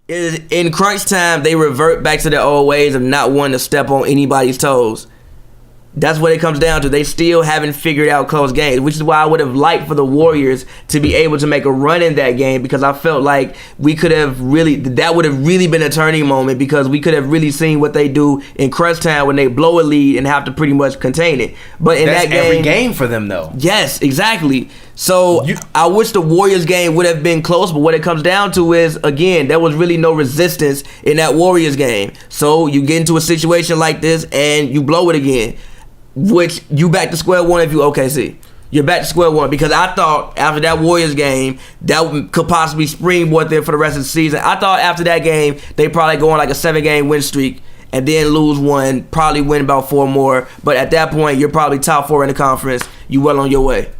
is in crunch time, they revert back to their old ways of not wanting to step on anybody's toes. That's what it comes down to. They still haven't figured out close games, which is why I would have liked for the Warriors to be able to make a run in that game, because I felt like that would have really been a turning moment, because we could have really seen what they do in crunch time when they blow a lead and have to pretty much contain it. But in that's that game, every game for them though. Yes, exactly. So I wish the Warriors game would have been close, but what it comes down to is, again, there was really no resistance in that Warriors game. So you get into a situation like this and you blow it again, which you back to square one if you OKC. You're back to square one, because I thought after that Warriors game, that could possibly springboard them for the rest of the season. I thought after that game, they probably go on like a 7-game win streak and then lose one, probably win about 4 more. But at that point, you're probably top 4 in the conference. You well on your way.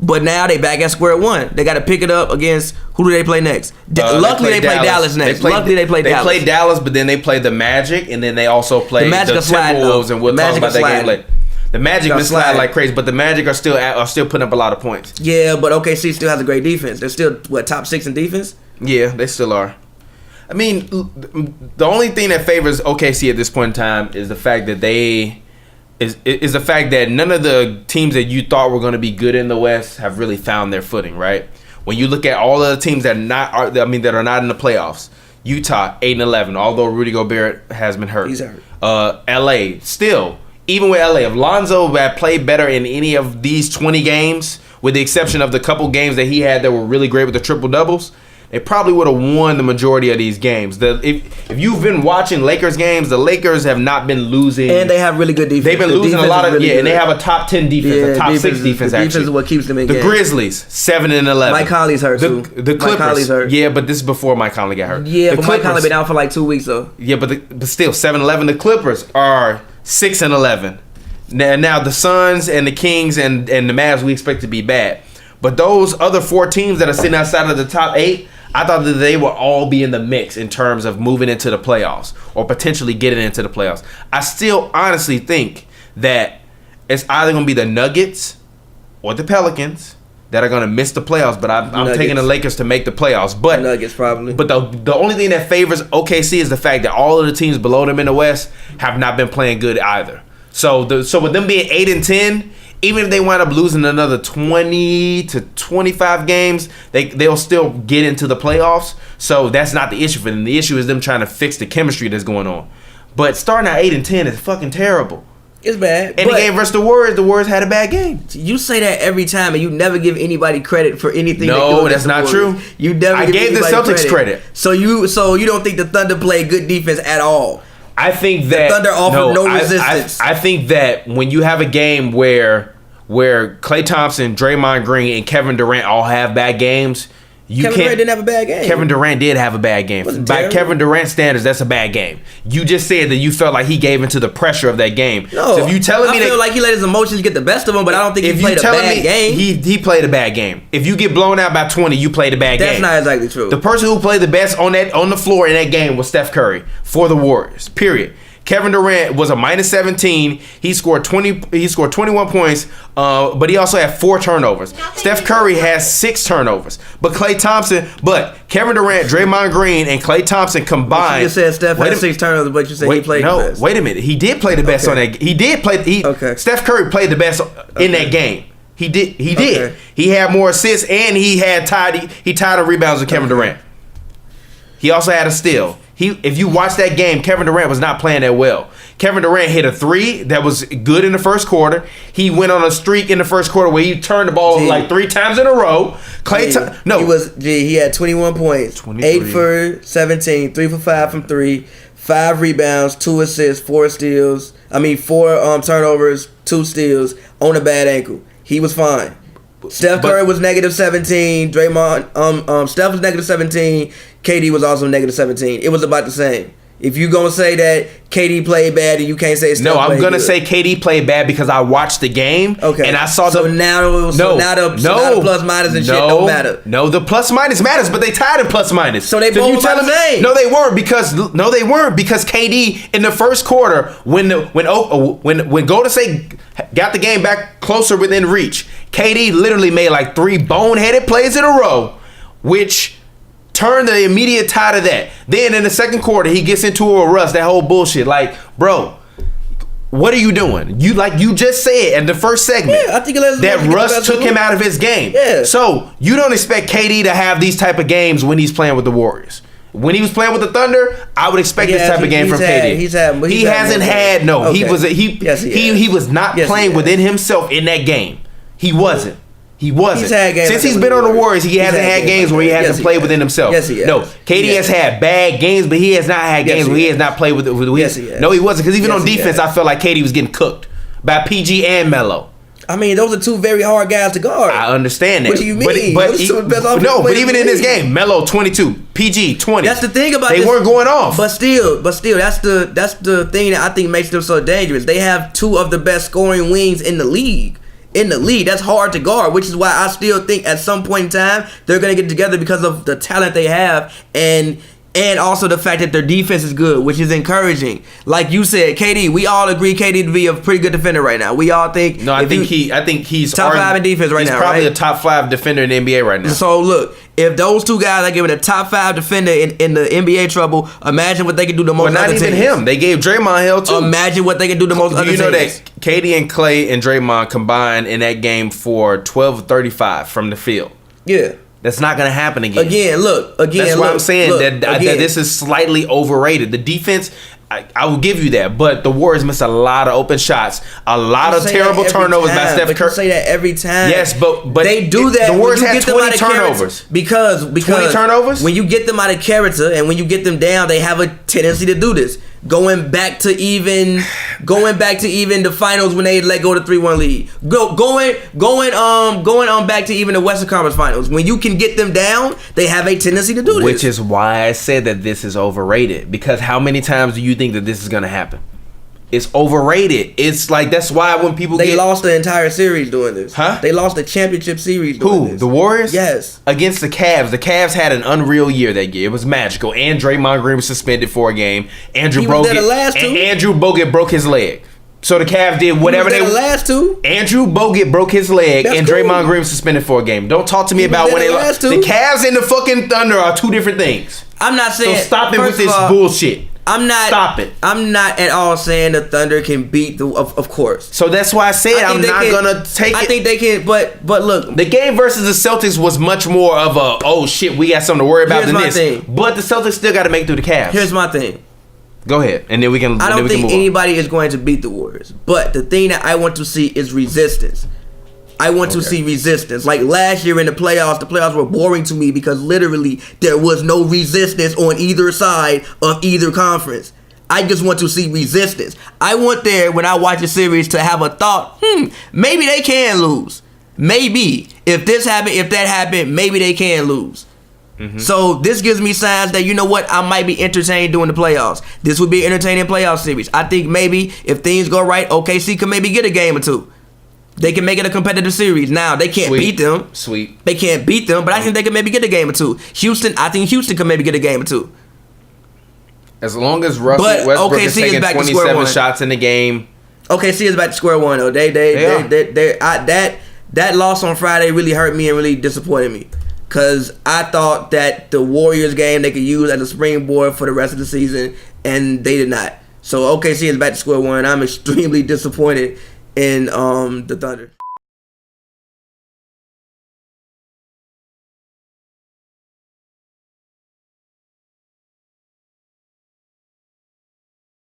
But now they back at square one. They got to pick it up against, who do they play next? Luckily, they play Dallas next. They play Dallas, but then they play the Magic, and then they also play the Timberwolves, and we'll talk about that game later. The Magic been sliding like crazy, but the Magic are still putting up a lot of points. Yeah, but OKC still has a great defense. They're still, top 6 in defense? Yeah, they still are. I mean, the only thing that favors OKC at this point in time is the fact that is the fact that none of the teams that you thought were going to be good in the West have really found their footing, right? When you look at all of the teams that are not in the playoffs, Utah 8-11, although Rudy Gobert has been hurt. He's hurt. LA still, even with LA, if Lonzo had played better in any of these 20 games, with the exception of the couple games that he had that were really great with the triple doubles, they probably would have won the majority of these games. If you've been watching Lakers games, the Lakers have not been losing. And they have really good defense. They've been losing a lot of, and they have a top 10 defense, a top 6 defense, actually. Defense is what keeps them in the games. Grizzlies, 7-11. Mike Conley's hurt, too. The Clippers. Mike Conley's hurt. Yeah, but this is before Mike Conley got hurt. Yeah, but Mike Conley been out for like 2 weeks, though. Yeah, but still, 7-11. The Clippers are 6-11. Now the Suns and the Kings and the Mavs we expect to be bad. But those other 4 teams that are sitting outside of the top 8, I thought that they would all be in the mix in terms of moving into the playoffs or potentially getting into the playoffs. I still honestly think that it's either going to be the Nuggets or the Pelicans that are going to miss the playoffs, but I'm taking the Lakers to make the playoffs. But Nuggets probably. But the only thing that favors OKC is the fact that all of the teams below them in the West have not been playing good either. So with them being 8-10, even if they wind up losing another 20 to 25 games, they'll still get into the playoffs. So that's not the issue for them. The issue is them trying to fix the chemistry that's going on. But starting at 8-10 is fucking terrible. It's bad. And the game versus the Warriors had a bad game. You say that every time, and you never give anybody credit for anything. No, that's not true. You never. I gave the Celtics credit. So you don't think the Thunder played good defense at all? I think that the Thunder offered no resistance. I think that when you have a game where Klay Thompson, Draymond Green, and Kevin Durant all have bad games, Kevin Durant didn't have a bad game. Kevin Durant did have a bad game. By Kevin Durant standards, that's a bad game. You just said that you felt like he gave into the pressure of that game. No, so if you telling me I feel like he let his emotions get the best of him, but I don't think he played a bad game. He played a bad game. If you get blown out by 20, you played a bad game. That's not exactly true. The person who played the best on the floor in that game was Steph Curry for the Warriors. Period. Kevin Durant was a -17. He scored 21 points, but he also had 4 turnovers. Steph Curry has 6 turnovers. But Kevin Durant, Draymond Green, and Klay Thompson combined. You just said Steph had 6 turnovers, but you said he played the best. Wait a minute. He did play the best on that. He did play. Steph Curry played the best in that game. He did. Okay. He had more assists, and he tied the rebounds with Kevin Durant. He also had a steal. If you watch that game, Kevin Durant was not playing that well. Kevin Durant hit a 3 that was good in the first quarter. He went on a streak in the first quarter where he turned the ball like 3 times in a row. He had 21 points, 8 for 17, 3 for 5 from 3, 5 rebounds, 2 assists, 4 steals. 4 turnovers, 2 steals on a bad ankle. He was fine. Steph Curry was -17. Steph was -17. KD was also -17. It was about the same. If you gonna say that KD played bad, and you can't say Steph played good. No, I'm gonna say KD played bad because I watched the game. Okay. And I saw now the plus minus and shit don't matter. No, the plus minus matters, but they tied in plus minus. So they both about the same. No, they weren't because KD in the first quarter when Golden State got the game back closer within reach, KD literally made like 3 boneheaded plays in a row, which Turn the immediate tide of that. Then in the second quarter, he gets into a rust. That whole bullshit. Like, bro, what are you doing? You just said in the first segment, I think that rust took him out of his game. Yeah. So you don't expect KD to have these type of games when he's playing with the Warriors. When he was playing with the Thunder, I would expect this type of game from KD. He hasn't had. Okay. He was not playing within himself in that game. He wasn't. Since he's been on the Warriors, he hasn't had games where he hasn't played within himself. Yes, he has. No, KD has had bad games, but he has not had games where he has not played with. Yes, he has. No, he wasn't, because even on defense, I felt like KD was getting cooked by PG and Melo. I mean, those are two very hard guys to guard. I understand that. What do you mean? But even in this game, Melo 22, PG 20. That's the thing about they weren't going off. But still, that's the thing that I think makes them so dangerous. They have two of the best scoring wings in the league. That's hard to guard, which is why I still think at some point in time they're gonna get together because of the talent they have and also the fact that their defense is good, which is encouraging. Like you said, KD, we all agree KD to be a pretty good defender right now. We all think. No, I think he's top 5 in defense right now. He's probably a top 5 defender in the NBA right now. So look, if those two guys are giving a top 5 defender in the NBA trouble, imagine what they can do to most other teams. Not even him. They gave Draymond hell too. Imagine what they can do to most other teams. You know that KD and Clay and Draymond combined in that game for 12 of 35 from the field. Yeah. That's not going to happen again. That's why I'm saying that this is slightly overrated. The defense, I will give you that, but the Warriors miss a lot of open shots, a lot of terrible turnovers by Steph Curry. You say that every time. Yes, but they do that. The Warriors had 20 turnovers. Because 20 turnovers? When you get them out of character and when you get them down, they have a tendency to do this. Going back to even the finals when they let go the 3-1 lead. Going back to even the Western Conference Finals. When you can get them down, they have a tendency to do this. Which is why I said that this is overrated. Because how many times do you think that this is going to happen? It's overrated. It's like, that's why when people they lost the entire series doing this. Huh? They lost the championship series doing this. The Warriors? Yes. Against the Cavs. The Cavs had an unreal year that year. It was magical. And Draymond Green was suspended for a game. Andrew Bogut broke his leg. So the Cavs did whatever they the last two. Andrew Bogut broke his leg and Draymond Green was suspended for a game. Don't talk to me about when they lost. The Cavs and the fucking Thunder are two different things. I'm not saying. So stop it with this bullshit. Stop it. I'm not at all saying the Thunder can beat the. Of course. So that's why I said I'm not gonna take it. I think they can, but look, the game versus the Celtics was much more of a we got something to worry about than this. But the Celtics still got to make through the Cavs. Here's my thing. Go ahead, and then we can. I don't think anybody is going to beat the Warriors, but the thing that I want to see is resistance. I want to see resistance. Like last year in the playoffs were boring to me because literally there was no resistance on either side of either conference. I just want to see resistance. I want there, when I watch a series, to have a thought, maybe they can lose. Maybe. If that happened, maybe they can lose. Mm-hmm. So this gives me signs that, you know what, I might be entertained during the playoffs. This would be an entertaining playoff series. I think maybe if things go right, OKC can maybe get a game or two. They can make it a competitive series. Now, they can't beat them. They can't beat them, but I think they can maybe get a game or two. I think Houston can maybe get a game or two. As long as Russell Westbrook is taking 27 shots in the game. OKC is back to square one, though. That loss on Friday really hurt me and really disappointed me. Because I thought that the Warriors game they could use as a springboard for the rest of the season, and they did not. So OKC is back to square one. I'm extremely disappointed in the Thunder.